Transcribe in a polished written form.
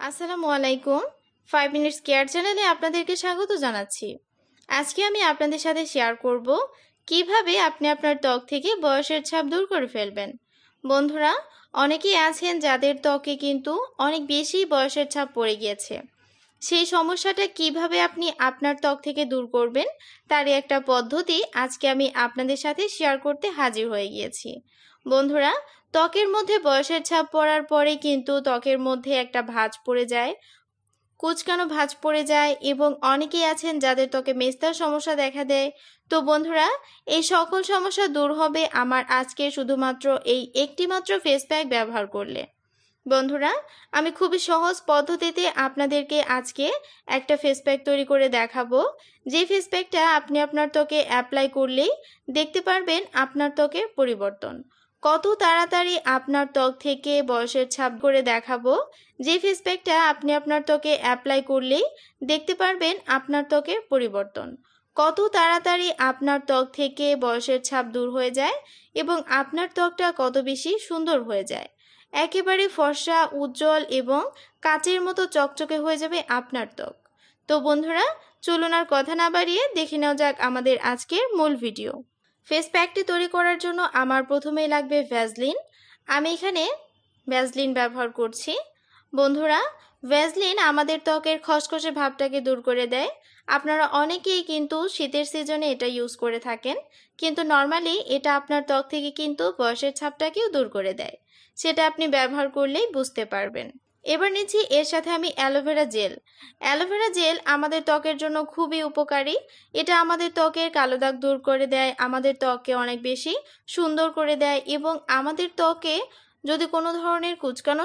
আসসালামু আলাইকুম। 5 minutes care চ্যানেলে আপনাদেরকে স্বাগত জানাচ্ছি। আজকে আমি আপনাদের সাথে শেয়ার করব কিভাবে আপনি আপনার ত্বক থেকে বয়সের ছাপ দূর করে ফেলবেন। বন্ধুরা, অনেকেই আছেন যাদের ত্বকে কিন্তু অনেক বেশি বয়সের ছাপ পড়ে গিয়েছে। সেই সমস্যাটা কিভাবে আপনি আপনার ত্বক থেকে দূর করবেন তারই একটা পদ্ধতি আজকে আমি আপনাদের সাথে শেয়ার করতে হাজির হয়ে গিয়েছি। বন্ধুরা, ত্বকের মধ্যে বয়সের ছাপ পড়ার পরে কিন্তু ত্বকের মধ্যে একটা ভাঁজ পড়ে যায়, কুচকানো ভাঁজ পড়ে যায় এবং অনেকেই আছেন যাদের ত্বকে মেস্তার সমস্যা দেখা দেয়। তো বন্ধুরা, এই সকল সমস্যা দূর হবে আমার আজকে শুধুমাত্র এই একটি মাত্র ফেস প্যাক ব্যবহার করলে। বন্ধুরা, আমি খুবই সহজ পদ্ধতিতে আপনাদেরকে আজকে একটা ফেস প্যাক তৈরি করে দেখাবো। যে ফেস প্যাকটা আপনি আপনার ত্বকে অ্যাপ্লাই করলেই দেখতে পারবেন আপনার ত্বকের পরিবর্তন। কত তাড়াতাড়ি আপনার ত্বক থেকে বয়সের ছাপ করে দেখাবো। যে ফেস প্যাকটা আপনি আপনার ত্বকে অ্যাপ্লাই করলেই দেখতে পারবেন আপনার ত্বকের পরিবর্তন। কত তাড়াতাড়ি আপনার ত্বক থেকে বয়সের ছাপ দূর হয়ে যায় এবং আপনার ত্বকটা কত বেশি সুন্দর হয়ে যায়। একেবারে ফর্সা, উজ্জ্বল এবং কাচের মতো চকচকে হয়ে যাবে আপনার ত্বক। তো বন্ধুরা, চলুন আর কথা না বাড়িয়ে দেখে নেওয়া যাক আমাদের আজকের মূল ভিডিও। ফেস প্যাকটি তৈরি করার জন্য আমার প্রথমেই লাগবে ভ্যাসলিন। আমি এখানে ভ্যাসলিন ব্যবহার করছি। বন্ধুরা, ভ্যাসলিন আমাদের ত্বকের খসখসে ভাবটাকে দূর করে দেয়। আপনারা অনেকেই কিন্তু শীতের সিজনে এটা ইউজ করে থাকেন, কিন্তু নর্মালি এটা আপনার ত্বক থেকে কিন্তু বয়সের ছাপটাকেও দূর করে দেয়। সেটা আপনি ব্যবহার করলেই বুঝতে পারবেন। এবার নিচ্ছি এর সাথে আমি অ্যালোভেরা জেল। অ্যালোভেরা জেল আমাদের ত্বকের জন্য খুবই উপকারী। এটা আমাদের ত্বকের কালো দাগ দূর করে দেয়, আমাদের ত্বককে অনেক বেশি সুন্দর করে দেয় এবং আমাদের ত্বকে যদি কোনো ধরনের কুচকানো